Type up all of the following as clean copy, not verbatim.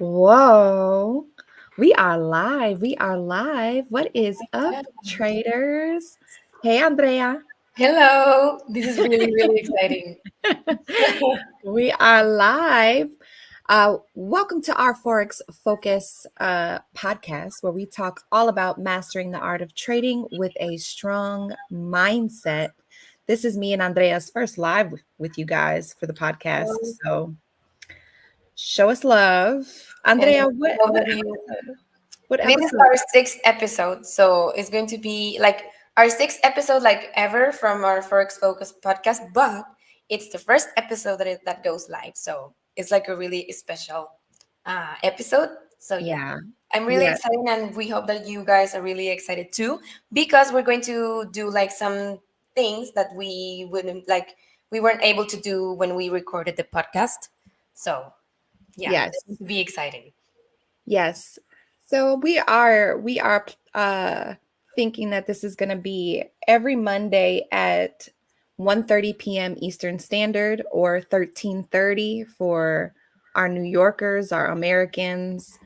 Whoa. We are live. We are live. What is up, Yeah. traders? Hey, Andrea. Hello. This is really, really exciting. We are live. Welcome to our Forex Focus podcast, where we talk all about mastering the art of trading with a strong mindset. This is me and Andrea's first live with you guys for the podcast. Hello. So show us love. And Andrea, I what, hope what that you. episode? What This is episode? our sixth episode, so it's going to be like our sixth episode, like ever from our Forex Focus podcast. But it's the first episode that goes live, so it's like a really special episode. So yeah, Yeah. I'm really Yeah. excited, and we hope that you guys are really excited too, because we're going to do like some things that we weren't able to do when we recorded the podcast. So yeah, Yes. it's going to be exciting. Yes. So we are thinking that this is going to be every Monday at 1:30 p.m. Eastern Standard or 13:30 for our New Yorkers, our Americans.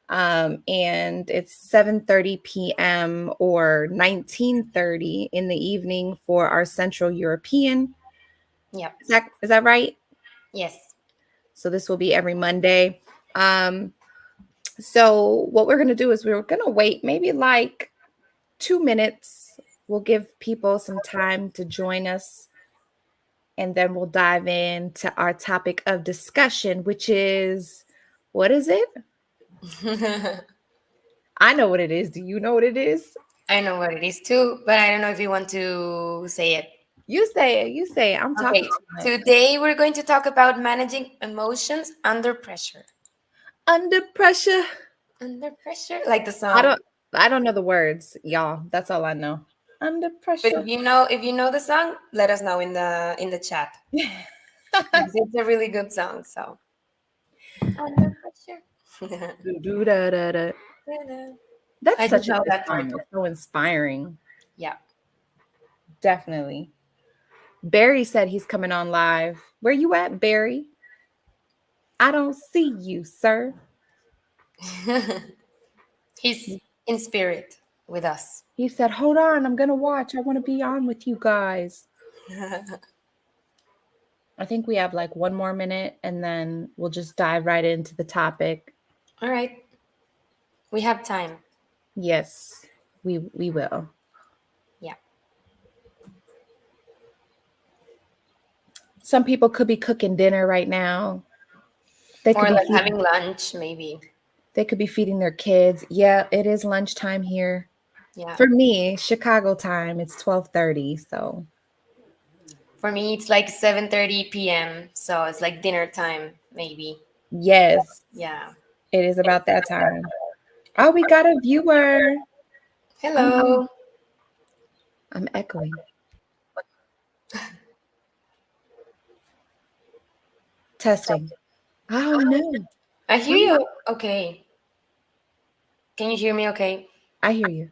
And it's 7:30 p.m. or 19:30 in the evening for our Central European. Yep. Is that right? Yes. So this will be every Monday. Um, So what we're going to do is we're going to wait maybe like 2 minutes. We'll give people some time to join us, and then we'll dive into our topic of discussion, which is what is it? I know what it is. Do you know what it is? I know what it is too, but I don't know if you want to say it. You say it. You say it. I'm talking Okay. too much. Today we're going to talk about managing emotions under pressure. Under pressure. Under pressure, like the I song. don't. I don't know the words, y'all. That's all I know. Under But pressure. if you know the song, let us know in the chat. Because it's a really good song. So under pressure. Do-do-da-da-da. That's I just such a know good that part. song. It's so inspiring. Yeah. Definitely. Barry said he's coming on live. Where you at, Barry? I don't see you, sir. He's in spirit with us. He said, hold on, I'm going to watch. I want to be on with you guys. I think we have like one more minute and then we'll just dive right into the topic. All right. We have time. Yes, we will. Yeah. Some people could be cooking dinner right now. They could Or be like feeding, having lunch, maybe. they could be feeding their kids. Yeah, it is lunchtime here. Yeah. For me, Chicago time, it's 12:30, so For me, it's like 7:30 p.m. So it's like dinner time, maybe. yes, Yeah. it is about that time. Oh, we got a viewer. Oh no, Hello. I'm echoing. Testing. Oh no. I hear you. Okay. Can you hear me okay? I hear you,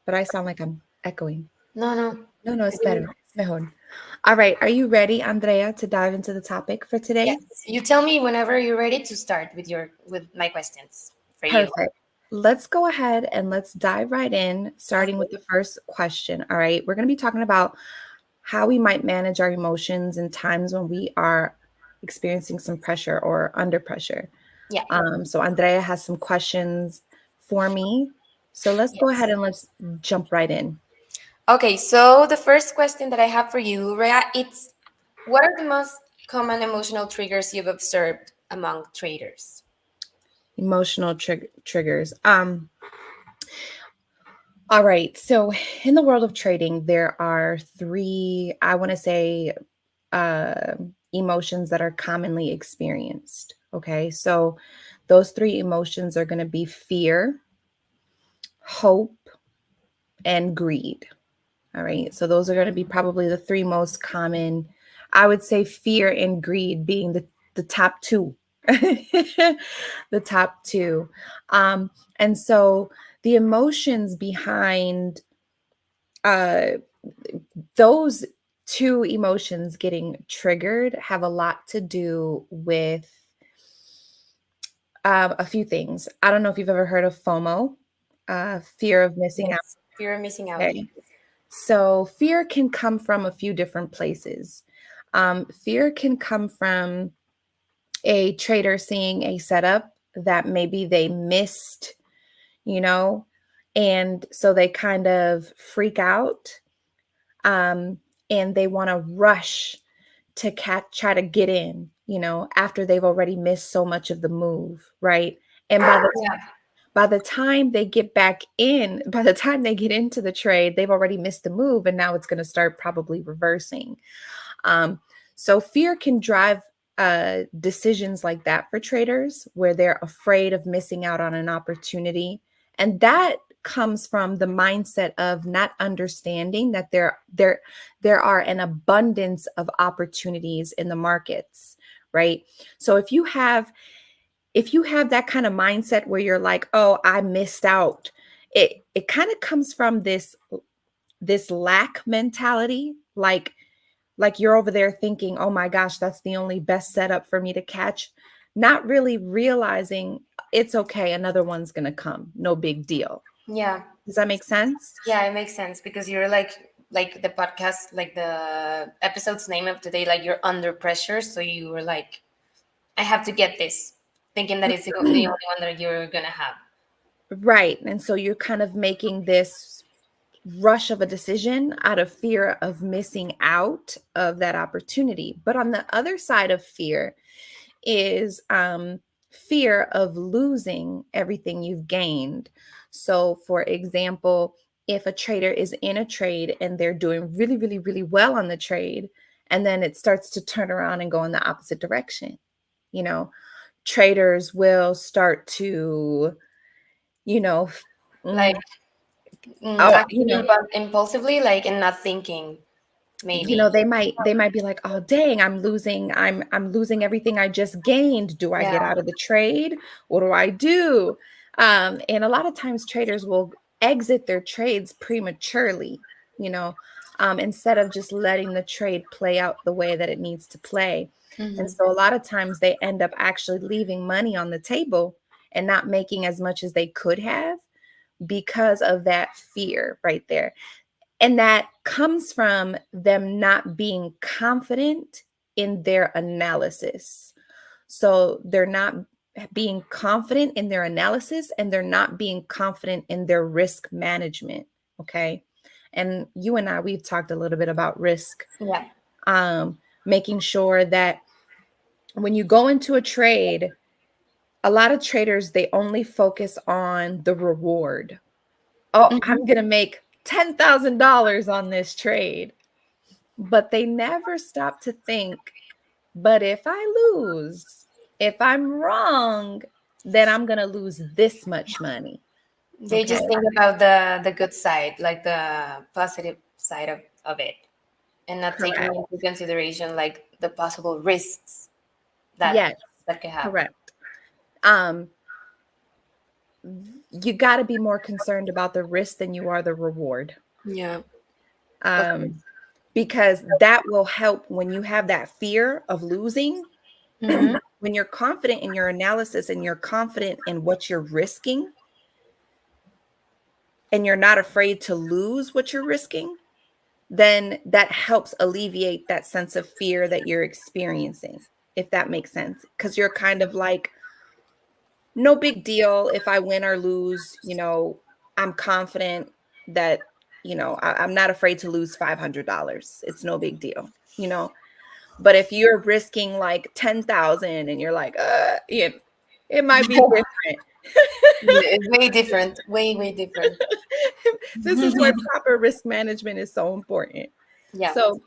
but I sound like I'm echoing. No, no. No, it's better. It's mejor. All right. Are you ready, Andrea, to dive into the topic for Yes. today? You tell me whenever you're ready to start with my questions for you. Perfect. Let's go ahead and let's dive right in, starting with Okay. the first question. All right. We're going to be talking about how we might manage our emotions in times when we are experiencing some pressure or under pressure. Yeah. So Andrea has some questions for me. So let's go Yes. ahead and let's jump right in. Okay, so the first question that I have for you, Rhea, it's what are the most common emotional triggers you've observed among traders? Emotional triggers. All right. So in the world of trading, there are three, I want to say, uh, emotions that are commonly experienced. Okay. So those three emotions are going to be fear, hope, and greed. All right. So those are going to be probably the three most common. I would say fear and greed being the top two. The top two. And so the emotions behind uh, those two emotions getting triggered have a lot to do with A few things. I don't know if you've ever heard of FOMO, fear of missing out. Yes, fear of missing out. Okay. So fear can come from a few different places. Fear can come from a trader seeing a setup that maybe they missed, you know, and so they kind of freak out, um, and they want to rush to try to get in, after they've already missed so much of the move, right? And Yeah, by the time they get back in, by the time they get into the trade, they've already missed the move, and now it's going to start probably reversing. Um, so fear can drive decisions like that for traders where they're afraid of missing out on an opportunity. And that comes from the mindset of not understanding that there are an abundance of opportunities in the markets, right? So if you have that kind of mindset where you're like, oh, I missed out, it kind of comes from this lack mentality, like you're over there thinking, oh my gosh, that's the only best setup for me to catch, not really realizing it's okay, another one's going to come, no big deal. yeah, Does that make sense? yeah. It makes sense because you're like the podcast, like the episode's name of today, like you're under pressure. So you were like, I have to get this, thinking that it's the only one that you're gonna have. Right. And so you're kind of making this rush of a decision out of fear of missing out of that opportunity. But on the other side of fear is fear of losing everything you've gained. So, for example, if a trader is in a trade and they're doing really, really, really well on the trade, and then it starts to turn around and go in the opposite direction, you know, traders will start to, you know, Like mm, oh, acting impulsively, like and not thinking, maybe. they might be like, oh dang, I'm losing everything I just gained. Do I Yeah. get out of the trade? What do I do? And a lot of times traders will exit their trades prematurely, you know instead of just letting the trade play out the way that it needs to play. And Hmm. so a lot of times they end up actually leaving money on the table and not making as much as they could have because of that fear right there. And that comes from them not being confident in their analysis. So they're not being confident in their analysis, and they're not being confident in their risk management. Okay. And you and I, we've talked a little bit about risk, Yeah. making sure that when you go into a trade, a lot of traders, they only focus on the reward. Oh, Hmm. I'm going to make $10,000 on this trade. But they never stop to think, but if I lose, if I'm wrong, then I'm going to lose this much money. They Okay. just think about the good side, like the positive side of it, and not taking Correct. into consideration like the possible risks that Yes, that could have. correct. Um, you got to be more concerned about the risk than you are the reward. Yeah. Of Um, course. because that will help when you have that fear of losing. Hmm. When you're confident in your analysis and you're confident in what you're risking, and you're not afraid to lose what you're risking, then that helps alleviate that sense of fear that you're experiencing, if that makes sense. Because you're kind of like, no big deal if I win or lose, I'm confident that, I'm not afraid to lose $500. It's no big deal, you know. But if you're risking like 10,000 and you're like, it might be different. Yeah, it's way different, way different. This is where proper risk management is so important. Yeah. So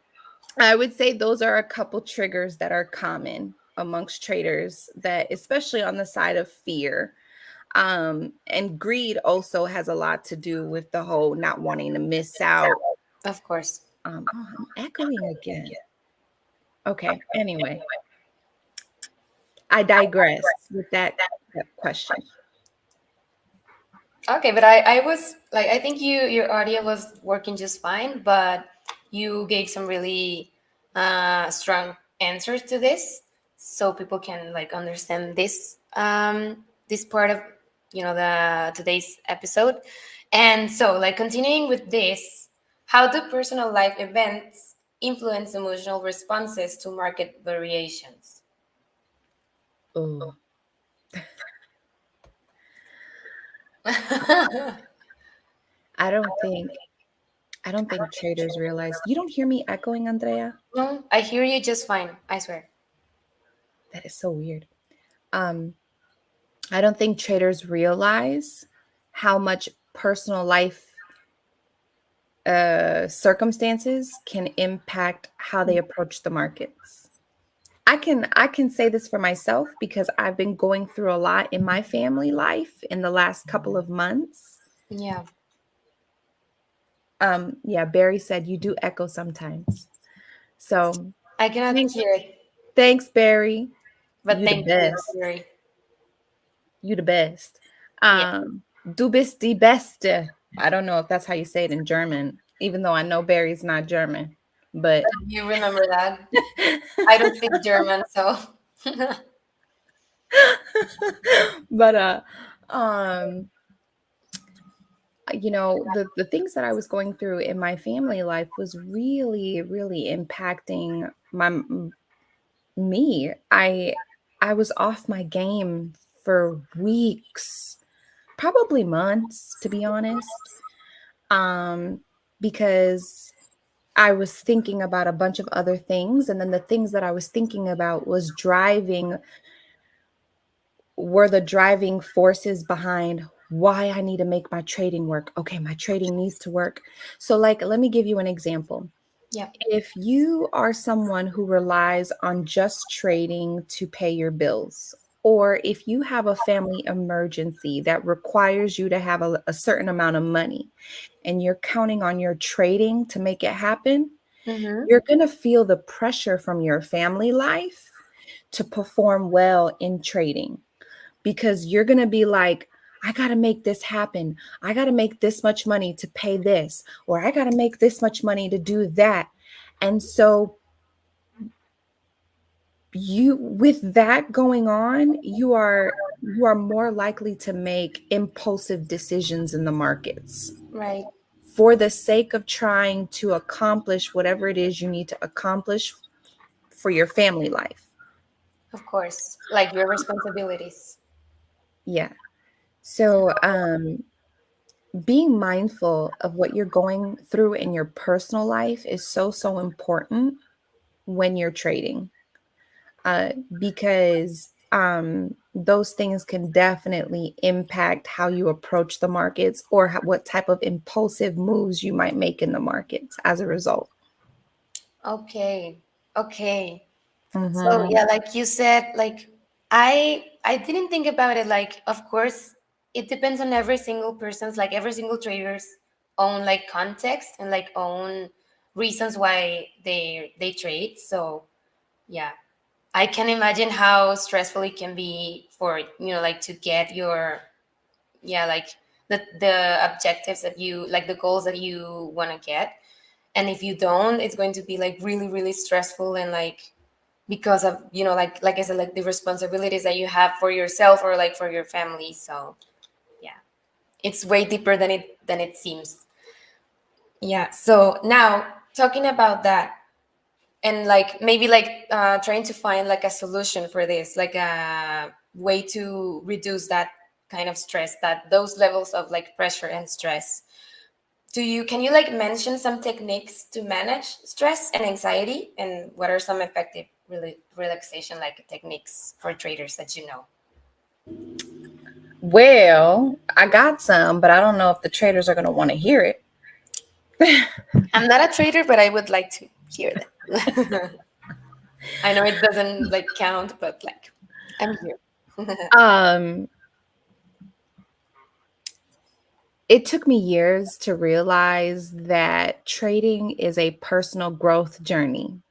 I would say those are a couple triggers that are common amongst traders, that especially on the side of fear. And greed also has a lot to do with the whole not wanting to miss out. Of course. Oh, I'm echoing again. Okay. Anyway, I digress with that question. Okay, but I was like, I think your audio was working just fine, but you gave some really strong answers to this. so people can like understand this this part of the today's episode. And so, like, continuing with this, how do personal life events influence emotional responses to market variations? Oh, I don't think I don't think traders realize. You don't hear me echoing, Andrea? No, I hear you just fine, I swear. That is so weird. Um, I don't think traders realize how much personal life circumstances can impact how they approach the markets. I can say this for myself because I've been going through a lot in my family life in the last couple of months. Yeah, Yeah, Barry said you do echo sometimes. So I cannot thanks, hear it, thanks, Barry. but You the thank you, best. Yuri. You the best. Yeah, Du bist die Beste. I don't know if that's how you say it in German, even though I know Barry's not German. But you remember that. I don't speak German, so but um the things that I was going through in my family life was really really impacting me. I was off my game for weeks, probably months, to be honest. Um because I was thinking about a bunch of other things, and then the things that I was thinking about were the driving forces behind why I need to make my trading work. Okay, my trading needs to work. So, like, let me give you an example. yeah. If you are someone who relies on just trading to pay your bills, or if you have a family emergency that requires you to have a certain amount of money and you're counting on your trading to make it happen, Mm-hmm. you're going to feel the pressure from your family life to perform well in trading because you're going to be like, I got to make this happen. I got to make this much money to pay this, or I got to make this much money to do that. And so, with that going on, you are more likely to make impulsive decisions in the markets Right. for the sake of trying to accomplish whatever it is you need to accomplish for your family life. Of course. Like your responsibilities. Yeah. So, being mindful of what you're going through in your personal life is so, so important when you're trading, because those things can definitely impact how you approach the markets or what type of impulsive moves you might make in the markets as a result. Okay. Okay. So Hmm. yeah, like you said, like I didn't think about it. Like, of course, it depends on every single person's, like every single trader's own like context and like own reasons why they trade. So yeah, I can imagine how stressful it can be for like to get your like the objectives that you like, the goals that you want to get. And if you don't, it's going to be like really really stressful, and like because of like I said, like the responsibilities that you have for yourself or like for your family. So yeah, it's way deeper than it seems. Yeah, so now talking about that, and like maybe like trying to find like a solution for this, like a way to reduce that kind of stress, that those levels of like pressure and stress. Can you like mention some techniques to manage stress and anxiety, and what are some effective relaxation like techniques for traders that you know? Well, I got some, but I don't know if the traders are going to want to hear it. I'm not a trader, but I would like to hear them. I know it doesn't like count, but like I'm here. um, it took me years to realize that trading is a personal growth journey.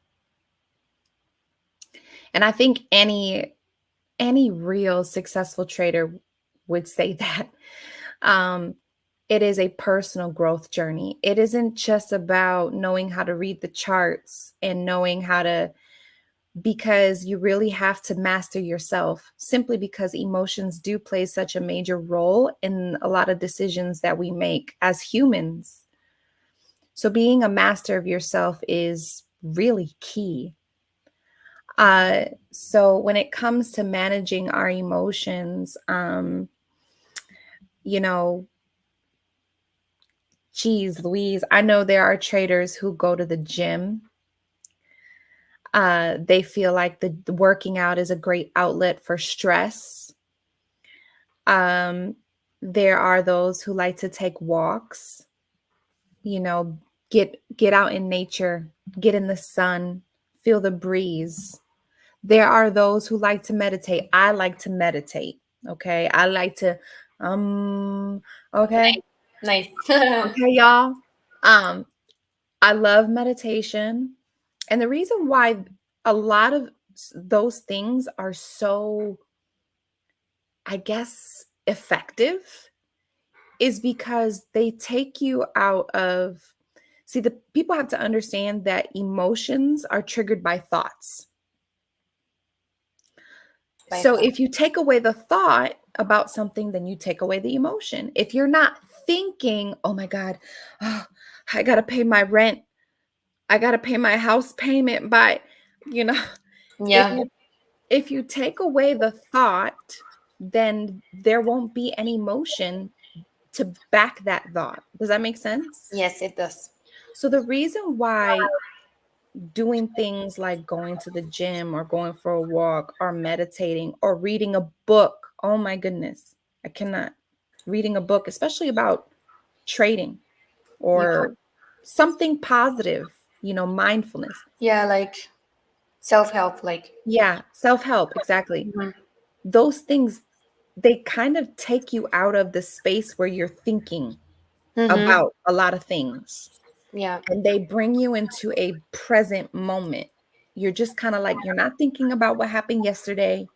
And I think any real successful trader would say that. Um, it is a personal growth journey. It isn't just about knowing how to read the charts and knowing how to because you really have to master yourself, simply because emotions do play such a major role in a lot of decisions that we make as humans. So being a master of yourself is really key. So when it comes to managing our emotions, you know, geez, Louise, I know there are traders who go to the gym. They feel like the working out is a great outlet for stress. Um, there are those who like to take walks, you know, get out in nature, get in the sun, feel the breeze. There are those who like to meditate. I like to meditate. Okay. I like to okay. Nice. Nice. Okay, y'all. Um, I love meditation. And the reason why a lot of those things are so, I guess, effective is because they take you out of, see, the people have to understand that emotions are triggered by thoughts. By So thought. if you take away the thought about something, then you take away the emotion. If you're not thinking, oh my God, oh, I got to pay my rent, I got to pay my house payment by, you know, if Yeah. you if you take away the thought, then there won't be any emotion to back that thought. Does that make sense? Yes, it does. So the reason why doing things like going to the gym or going for a walk or meditating or reading a book, oh my goodness, I cannot. Reading a book, especially about trading Yeah. or something positive, mindfulness. Yeah, like self-help, like. Yeah, self-help, exactly. Mhm. Those things, they kind of take you out of the space where you're thinking Mhm. about a lot of things, Yeah. and they bring you into a present moment. You're just kind of like, you're not thinking about what happened yesterday,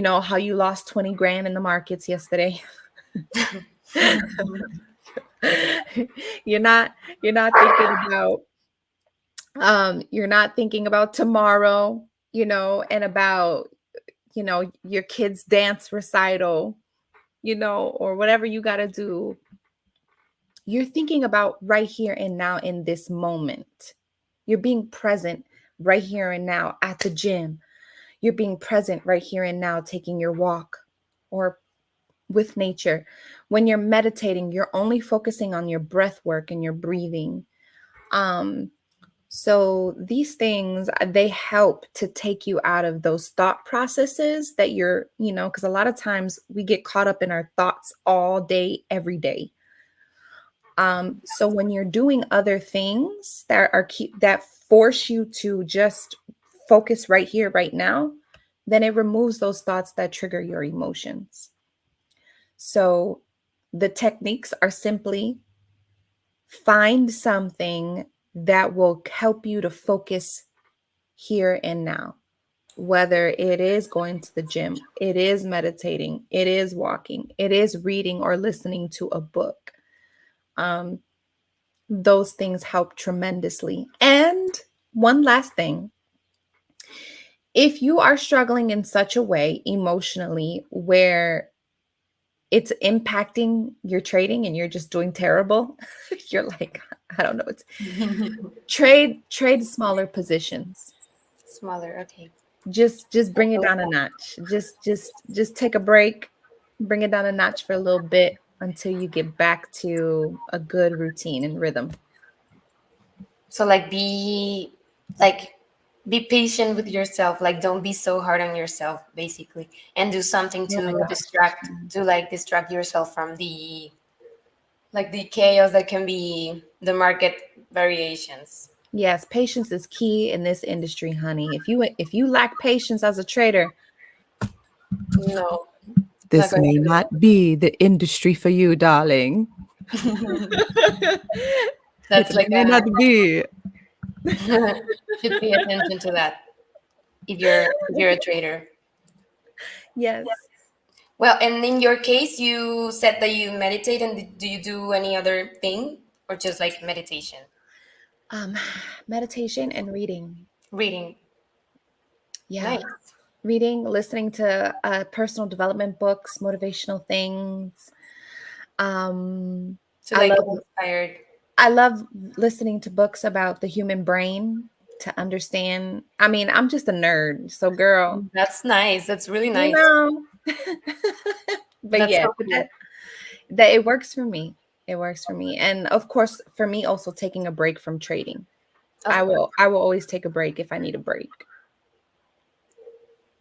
how you lost 20 grand in the markets yesterday. you're not you're not thinking about you're not thinking about tomorrow, and about, your kids dance recital, or whatever you got to do. You're thinking about right here and now in this moment. You're being present right here and now at the gym. You're being present right here and now taking your walk or with nature. When you're meditating, you're only focusing on your breath work and your breathing. Um, so these things, they help to take you out of those thought processes that because a lot of times we get caught up in our thoughts all day, every day. So when you're doing other things that force you to just focus right here, right now, then it removes those thoughts that trigger your emotions. So the techniques are simply find something that will help you to focus here and now. Whether it is going to the gym, it is meditating, it is walking, it is reading or listening to a book. Um, those things help tremendously. And one last thing, if you are struggling in such a way emotionally where it's impacting your trading and you're just doing terrible, you're like, I don't know, it's trade smaller positions. Smaller. Okay. Just bring it down a notch. Just take a break, bring it down a notch for a little bit until you get back to a good routine and rhythm. So like be patient with yourself. Like don't be so hard on yourself, basically, and do something Oh my to gosh. distract yourself from the chaos that can be the market variations. Yes, patience is key in this industry, honey. If you lack patience as a trader, No, not this going may not be the industry for you, darling. to. It That's like may not be. should pay attention to that if you're a trader. Yes. Well, and in your case, you said that you meditate, and do you do any other thing or just like meditation, Um, meditation and reading. reading? Yeah. Nice. Reading, listening to personal development books, motivational things. Um, To I like love get inspired. I love listening to books about the human brain to understand. I mean, I'm just a nerd, so girl, That's nice. That's really you nice. know. But That's yeah, so but cool. that it works for me. It works for me. And of course, for me also taking a break from trading. Of course. I will always take a break if I need a break.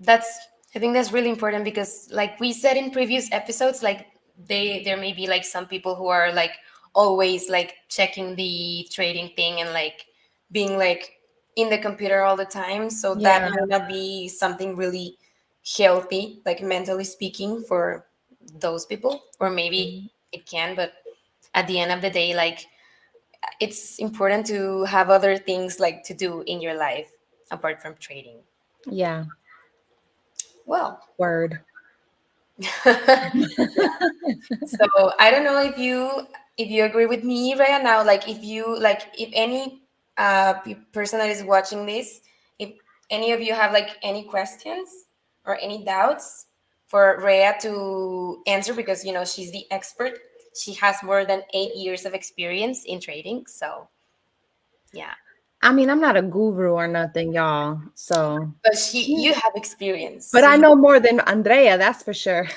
That's I think that's really important because like we said in previous episodes, like there may be like some people who are like always like checking the trading thing and like being like in the computer all the time. So that Yeah. might not be something really healthy, like mentally speaking, for those people. Or maybe it can, but at the end of the day, like it's important to have other things like to do in your life apart from trading. Yeah. Well, Word. so I don't know if you agree with me right now. Like if you like if any person that is watching this, if any of you have like any questions or any doubts for Rhea to answer, because you know she's the expert. She has more than 8 years of experience in trading. So yeah, I mean, I'm not a guru or nothing, y'all. So, but yeah. you have experience. But So I you, know more than Andrea, that's for sure.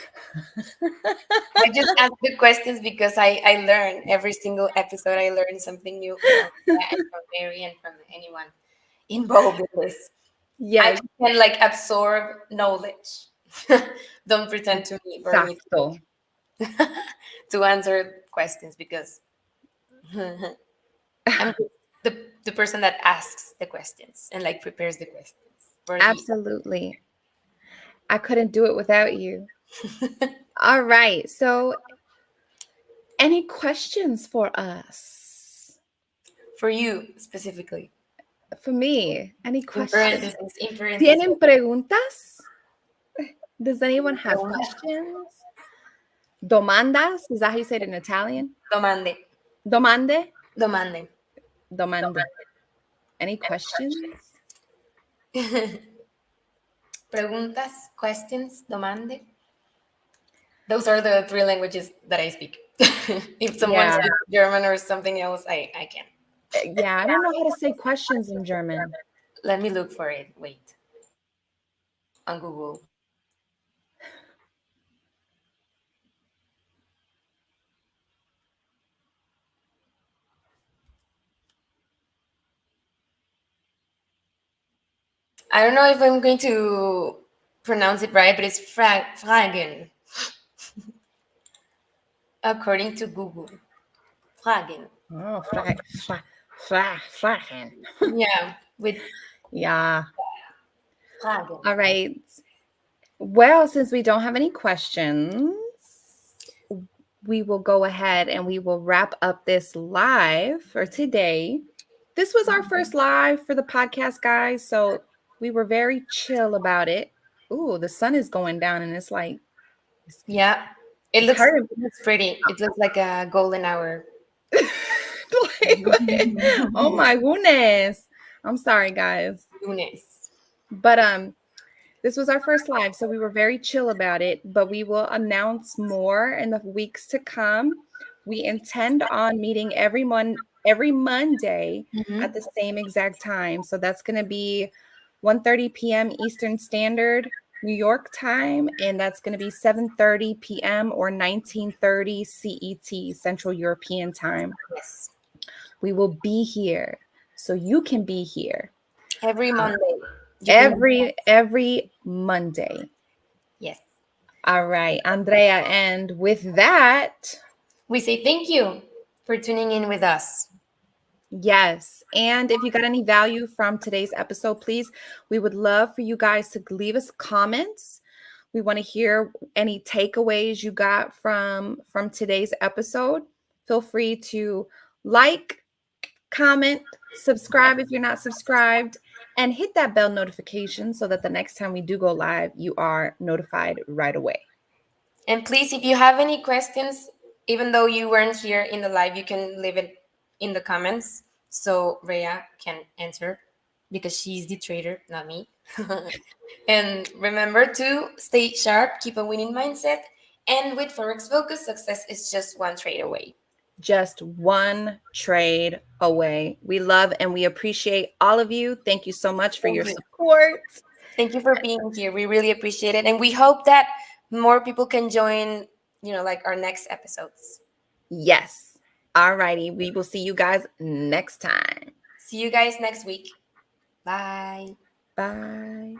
I just ask the questions because I learn every single episode. I learn something new from Rhea and from Mary and from anyone involved in this. I Yes, just can like absorb knowledge. Don't pretend to me for me exacto. to answer questions because I'm the person that asks the questions and like prepares the questions for the. Absolutely. I couldn't do it without you. All right. So, any questions for us? For you specifically. For me, any In questions? parentheses, in parentheses. ¿Tienen preguntas? Does anyone have questions? Domandas? Is that how you say it in Italian? Domande. Domande? Domande. Domande. Any questions? Preguntas, questions, domande. Those are the three languages that I speak. If someone Yeah. says German or something else, I can. Yeah, I don't know how to say questions in German. Let me look for it. Wait. On Google. I don't know if I'm going to pronounce it right, but it's Fragen, according to Google. Fragen. Oh, Fragen. Yeah, with Yeah. Fragen. All right. Well, since we don't have any questions, we will go ahead and we will wrap up this live for today. This was our first live for the podcast, guys. So we were very chill about it. Ooh, the sun is going down and it's like, Yeah, it's hard. it looks pretty. It looks like a golden hour. Oh my goodness. I'm sorry, guys. Lunes. But this was our first live, so we were very chill about it, but we will announce more in the weeks to come. We intend on meeting every Monday at Mhm. the same exact time. So that's going to be 1:30 p.m. Eastern Standard New York time, and that's going to be 7:30 p.m. or 19:30 CET Central European time. Yes. We will be here so you can be here Every Monday. You can. every Monday. Yes. All right, Andrea. And with that, We say thank you for tuning in with us. yes. And if you got any value from today's episode, please, we would love for you guys to leave us comments. We want to hear any takeaways you got from today's episode. Feel free to like, comment, subscribe if you're not subscribed, and hit that bell notification so that the next time we do go live, you are notified right away. And please, if you have any questions, even though you weren't here in the live, you can leave it in the comments so Rhea can answer because she's the trader, not me. And remember to stay sharp, keep a winning mindset, and with Forex Focus, success is just one trade away. Just one trade away. We love and we appreciate all of you. Thank you so much for Thank your you. support. Thank you for being here. We really appreciate it. And we hope that more people can join, like our next episodes. Yes. All righty. We will see you guys next time. See you guys next week. Bye. Bye.